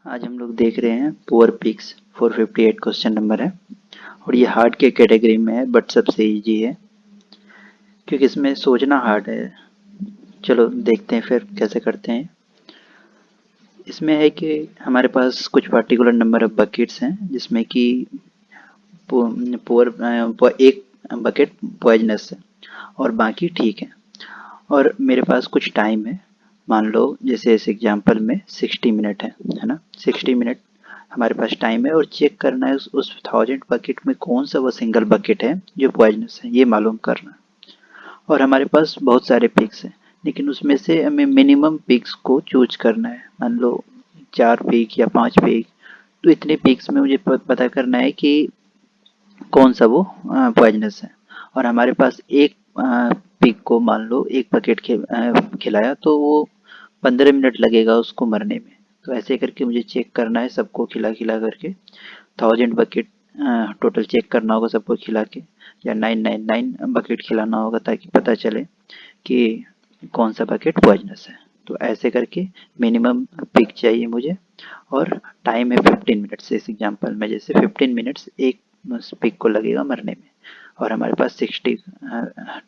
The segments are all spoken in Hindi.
आज हम लोग देख रहे हैं पुअर पिग्स 458 क्वेश्चन नंबर है और ये हार्ड के कैटेगरी में है बट सबसे इजी है क्योंकि इसमें सोचना हार्ड है। चलो देखते हैं फिर कैसे करते हैं। इसमें है कि हमारे पास कुछ पर्टिकुलर नंबर ऑफ बकेट्स हैं जिसमें कि पुअर एक बकेट पॉइजनस है और बाकी ठीक है। और मेरे पास कुछ टाइम है, मान लो जैसे इस एग्जांपल में 60 मिनट है ना। 60 मिनट हमारे पास टाइम है और चेक करना है उस 1000 बकेट में कौन सा वो सिंगल बकेट है जो पॉइजनस है, ये मालूम करना है। और हमारे पास बहुत सारे पिक्स हैं लेकिन उसमें से हमें मिनिमम पिक्स को चूज करना है। मान लो 4 पिक या 5 पिक, तो इतने पिक्स में मुझे पता करना है कि कौन सा वो पॉइजनस है। और हमारे पास एक पिग को मान लो एक बकेट खिलाया तो वो 15 मिनट लगेगा उसको मरने में। तो ऐसे करके मुझे चेक करना है सबको खिला खिला करके 1000 बकेट टोटल चेक करना होगा सबको खिला के, या 999 बकेट खिलाना होगा ताकि पता चले कि कौन सा बकेट पॉइजनस है। तो ऐसे करके मिनिमम पिक चाहिए मुझे और टाइम है 15 मिनट्स। इस एग्जांपल में जैसे 15 मिनट्स एक पिक को लगेगा मरने में और हमारे पास 60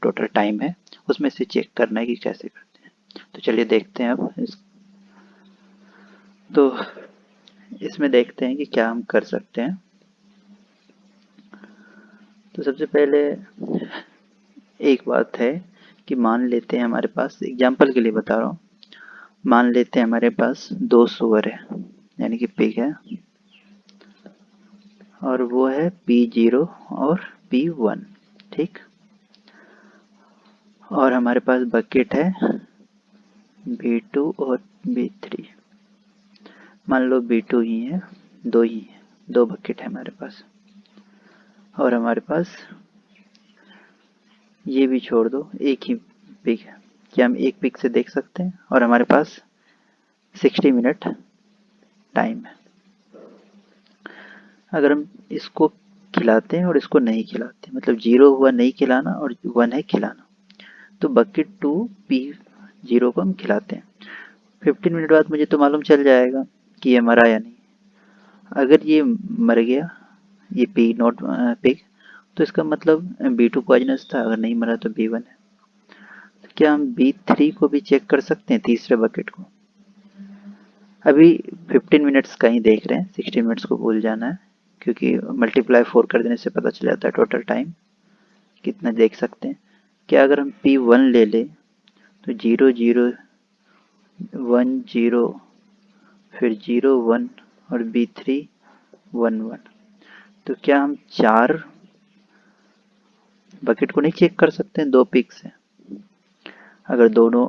टोटल टाइम है, उसमें से चेक करना है कि कैसे करते हैं। तो चलिए देखते हैं अब तो इसमें देखते हैं कि क्या हम कर सकते हैं। तो सबसे पहले एक बात है कि मान लेते हैं हमारे पास, एग्जांपल के लिए बता रहा हूँ, मान लेते हैं हमारे पास 2 सुअर है यानी कि पिग है और वो है P0 और P1, ठीक। और हमारे पास बकेट है B2 और B3। मान लो B2 ही है, दो ही है, दो बकेट है हमारे पास। और हमारे पास ये भी छोड़ दो, एक ही पिक है। क्या हम एक पिक से देख सकते हैं? और हमारे पास 60 मिनट टाइम है। अगर हम इसको खिलाते हैं और इसको नहीं खिलाते, मतलब 0 हुआ नहीं खिलाना और 1 है खिलाना, तो बकेट 2 P0 को हम खिलाते हैं। 15 मिनट बाद मुझे तो मालूम चल जाएगा कि ये मरा या नहीं। अगर ये मर गया, ये P0 पिग, तो इसका मतलब B2 पॉइजनस था, अगर नहीं मरा तो B1 है। तो क्या हम B3 को भी चेक कर सकते हैं, तीसरे बकेट को? अभी 15 मिनट्स का ही देख रहे हैं, 60 मिनट्स को भूल जाना है क्योंकि मल्टीप्लाई 4 कर देने से पता चल जाता है टोटल टाइम कितना देख सकते हैं। क्या अगर हम P1 ले लें तो 0 0 1 0, फिर 0 1 और B3 1 1, तो क्या हम 4 बकेट को नहीं चेक कर सकते हैं दो पिक से? अगर दोनों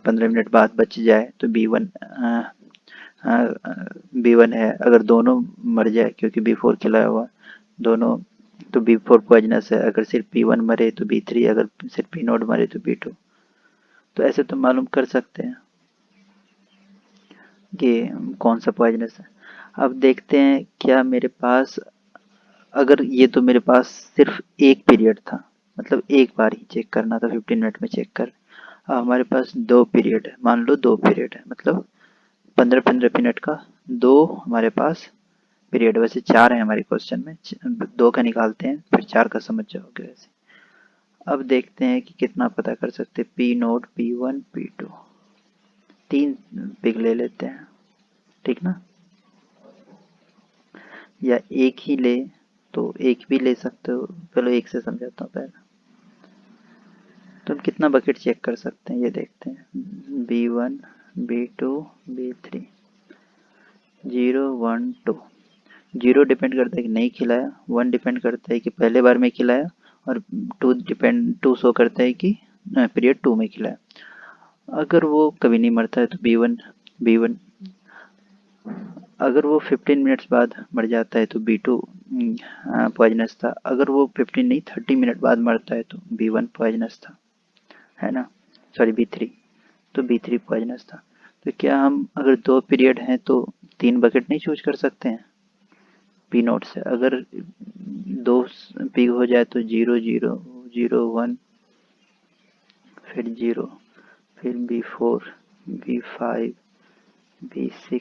15 मिनट बाद बच जाए तो B1 है, अगर दोनों मर जाए क्योंकि B4 खिलाया हुआ दोनों, तो B4 पॉइजनस है। अगर सिर्फ P1 मरे तो B3, अगर सिर्फ P0 मरे तो B2। तो ऐसे तो मालूम कर सकते हैं कि कौन सा पॉइजनस है। अब देखते हैं क्या मेरे पास, अगर ये तो मेरे पास सिर्फ एक पीरियड था, मतलब एक बार ही चेक करना था, 15 मिनट में चेक कर। अब हमारे पास 2 पीरियड है, मान लो 2 पीरियड है, मतलब 15 15 मिनट का दो हमारे पास पीरियड। वैसे 4 है हमारे क्वेश्चन में, 2 का निकालते हैं फिर 4 का समझ जाओगे वैसे। अब देखते हैं कि कितना पता कर सकते हैं। P0 P1 P2, 3 पिक ले लेते हैं, ठीक ना। या एक ही ले तो एक भी ले सकते हो, चलो एक से समझाता हूँ पहले। तो हम कितना बकेट चेक कर सकते हैं ये देखते हैं। B1 B2 B3, 0 1 2। 0 डिपेंड करता है कि नहीं खिलाया, 1 डिपेंड करता है कि पहले बार में खिलाया, और 2 शो करता है कि पीरियड 2 में खिलाया। अगर वो कभी नहीं मरता है तो B1। अगर वो 15 मिनट्स बाद मर जाता है तो B2 पॉइजनस था। अगर वो 15 नहीं 30 मिनट बाद मरता है तो B1 पॉइजनस था, है ना, सॉरी B3, तो B3 पॉइजनस था। तो क्या हम अगर 2 पीरियड हैं तो 3 बकेट नहीं चूज कर सकते हैं P0 से? अगर 2 पिक हो जाए तो 0 0 0 1, फिर 0, फिर B4 B5 B6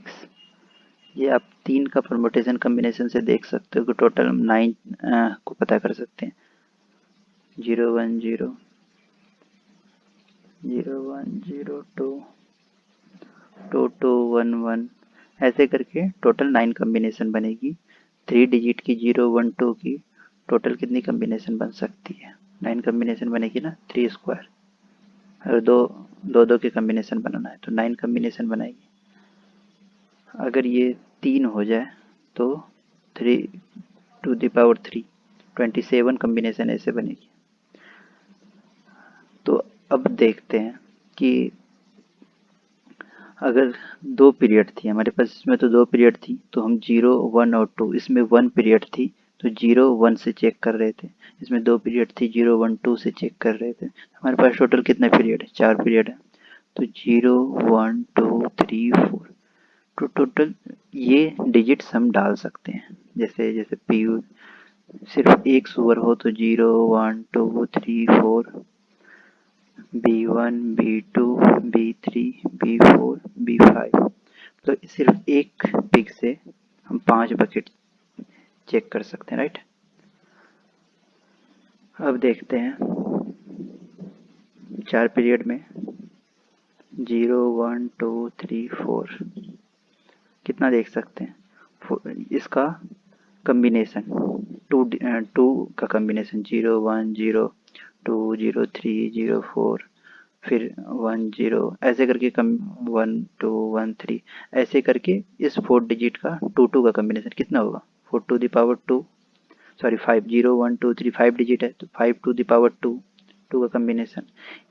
ये आप 3 का परमुटेशन कम्बिनेशन से देख सकते हो कि टोटल 9 को पता कर सकते हैं। 0 1 0 0 1 0 2 2 2 1 1 ऐसे करके टोटल 9 कम्बिनेशन बनेगी। 3 डिजिट की 0 1 2 की टोटल कितनी कम्बिनेशन बन सकती है? 9 कम्बिनेशन बनेगी ना, 3 स्क्वायर। अगर दो दो दो के कम्बिनेशन बनाना है तो 9 कम्बिनेशन बनाएगी। अगर ये 3 हो जाए तो 3 टू द पावर 3 27 कम्बिनेशन ऐसे बनेगी। तो अब देखते हैं कि अगर 2 पीरियड थी हमारे पास, इसमें तो 2 पीरियड थी, तो हम 0 1 और 2, इसमें 1 पीरियड थी तो 0 1 से चेक कर रहे थे। इसमें 2 पीरियड थी, 0 1 2 से चेक कर रहे थे। हमारे पास टोटल कितने पीरियड है? 4 पीरियड है। तो 0 1 2 3 4, तो टोटल ये डिजिट्स हम डाल सकते हैं। जैसे जैसे पी सिर्फ एक सुअर हो तो 0 1 2 3 4, B1 B2 B3 B4 B5, तो सिर्फ एक पिग से हम 5 बकेट चेक कर सकते हैं, राइट। अब देखते हैं 4 पीरियड में 0 1 2 3 4 कितना देख सकते हैं इसका कम्बिनेशन। टू का कम्बिनेशन 0 1 0 2 0 3 0 4, फिर 1 0 ऐसे करके कम 1 2 1 3 ऐसे करके इस 4 डिजिट का 2 2 का कम्बिनेशन कितना होगा? 4 to the power 2, sorry 5 0 1 2 3 5 digit है तो 5 टू द पावर 2 2 का कम्बिनेशन।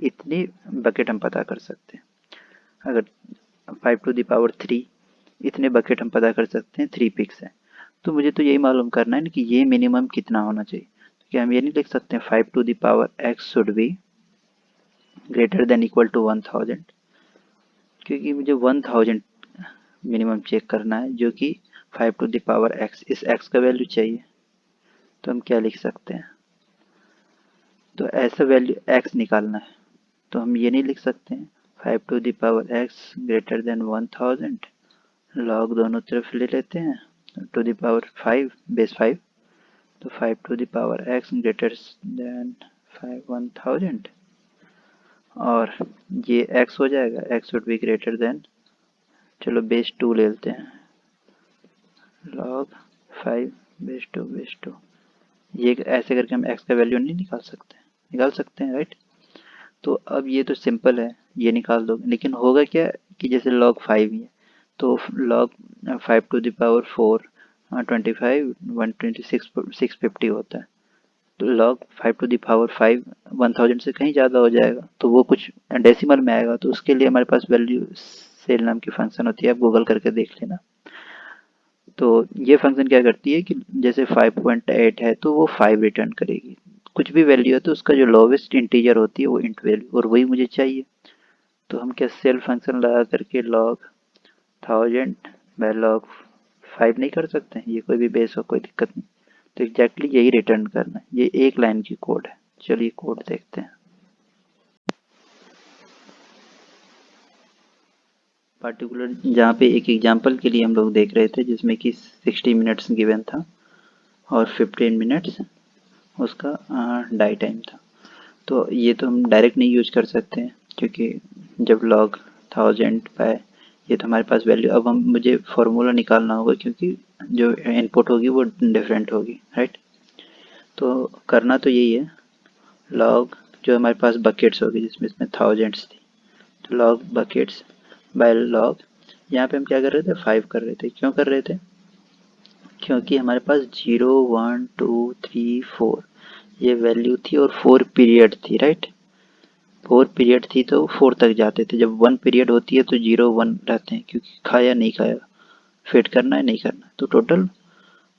इतनी बकेट हम पता कर सकते हैं। अगर 5 टू द पावर 3 इतने बकेट हम पता कर सकते हैं 3 पिक्स है। तो मुझे तो यही मालूम करना है ना कि ये मिनिमम कितना होना चाहिए। तो क्या हम ये नहीं लिख सकते हैं 5 to the power x should be greater than equal to 1000, क्योंकि मुझे 1000 मिनिमम चेक करना है जो कि 5 टू द पावर x, इस x का वैल्यू चाहिए। तो हम क्या लिख सकते हैं? तो ऐसा वैल्यू x निकालना है तो हम ये नहीं लिख सकते हैं 5 to the power x greater than 1000, log दोनों तरफ ले लेते हैं टू द पावर 5 बेस 5, तो 5 to the power x greater than 1000 और ये x हो जाएगा, x would be greater than, चलो बेस 2 ले लेते हैं, log 5 बेस 2। ये ऐसे करके हम x का वैल्यू नहीं निकाल सकते? निकाल सकते हैं, राइट। तो अब ये तो सिंपल है, ये निकाल दो, लेकिन होगा क्या कि जैसे log 5 ही है तो log 5 टू द पावर 4 25 126 650 होता है। तो log 5 टू द पावर 5 1000 से कहीं ज़्यादा हो जाएगा तो वो कुछ डेसिमल में आएगा, तो उसके लिए हमारे पास वैल्यू सेल नाम की फंक्शन होती है, आप गूगल करके देख लेना। तो ये फंक्शन क्या करती है कि जैसे 5.8 है तो वो 5 रिटर्न करेगी। कुछ भी वैल्यू है तो उसका जो लोवेस्ट इंटीजर होती है वो इंट वैल्यू, और वही मुझे चाहिए। तो हम क्या सेल फंक्शन लगा करके log 1000 बाय log 5 नहीं कर सकते हैं? ये कोई भी बेस हो, कोई दिक्कत नहीं। तो एग्जैक्टली यही रिटर्न करना है। ये एक लाइन की कोड है। चलिए कोड देखते हैं। पार्टिकुलर जहाँ पे एक एग्जांपल के लिए हम लोग देख रहे थे जिसमें कि 60 मिनट्स गिवन था और 15 मिनट्स उसका डाई टाइम था। तो ये तो हम डायरेक्ट नहीं यूज कर सकते हैं क्योंकि जब log 1000 बाय ये तो हमारे पास वैल्यू, अब हम मुझे फॉर्मूला निकालना होगा क्योंकि जो इनपुट होगी वो डिफरेंट होगी, राइट। तो करना तो यही है, log जो हमारे पास बकेट्स होगी जिसमें इसमें थाउजेंड्स थी, तो log बकेट्स बाय log, यहाँ पे हम क्या कर रहे थे? 5 कर रहे थे। क्यों कर रहे थे? क्योंकि हमारे पास 0 1 2 3 4 ये वैल्यू थी और 4 पीरियड थी, राइट। 4 पीरियड थी तो 4 तक जाते थे। जब 1 पीरियड होती है तो 0 1 रहते हैं क्योंकि खाया नहीं खाया, फिट करना है नहीं करना। तो टोटल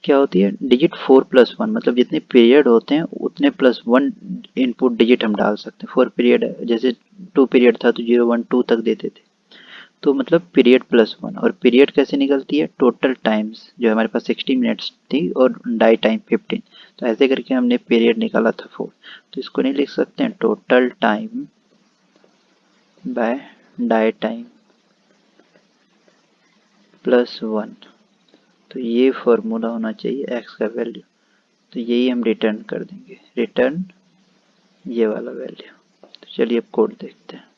क्या होती है? डिजिट 4 प्लस 1, मतलब जितने पीरियड होते हैं उतने प्लस 1 इनपुट डिजिट हम डाल सकते हैं। 4 पीरियड है, जैसे 2 पीरियड था तो 0 1 2 तक देते थे, तो मतलब पीरियड प्लस 1। और पीरियड कैसे निकलती है? टोटल टाइम्स, जो हमारे पास 60 मिनट्स थी और डाई टाइम 15, तो ऐसे करके हमने पीरियड निकाला था 4। तो इसको नहीं लिख सकते हैं total time by die time plus 1, तो ये फॉर्मूला होना चाहिए एक्स का वैल्यू, तो यही हम रिटर्न कर देंगे, रिटर्न ये वाला वैल्यू। तो चलिए अब कोड देखते हैं।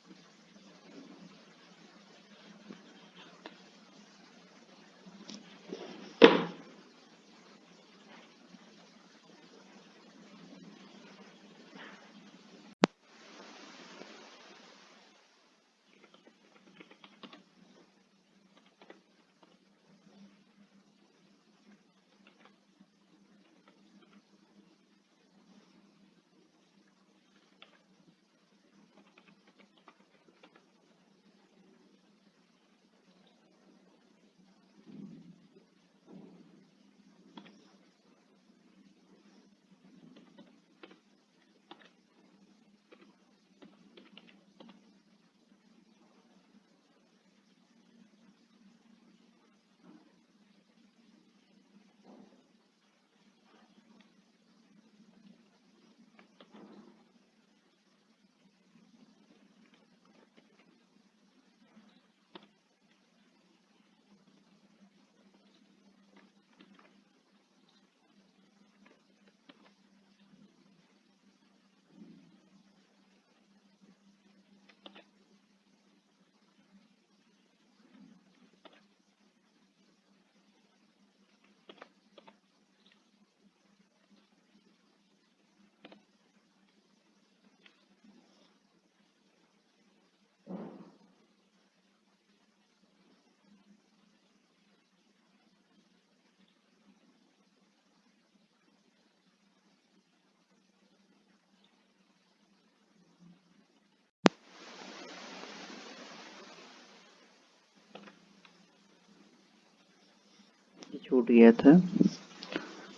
छूट गया था,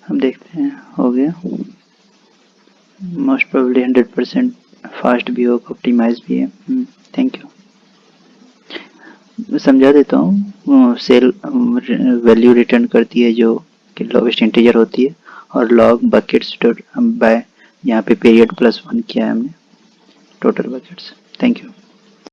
हम देखते हैं हो गया। मोस्ट प्रोबेबली 100% फास्ट भी होगा, ऑप्टिमाइज भी है। Thank you. समझा देता हूँ, सेल वैल्यू रिटर्न करती है जो कि लोवेस्ट इंटीजर होती है, और लॉग बकेट्स डॉट बाय, यहाँ पे पीरियड +1 किया है हमने, टोटल बकेट्स। Thank you.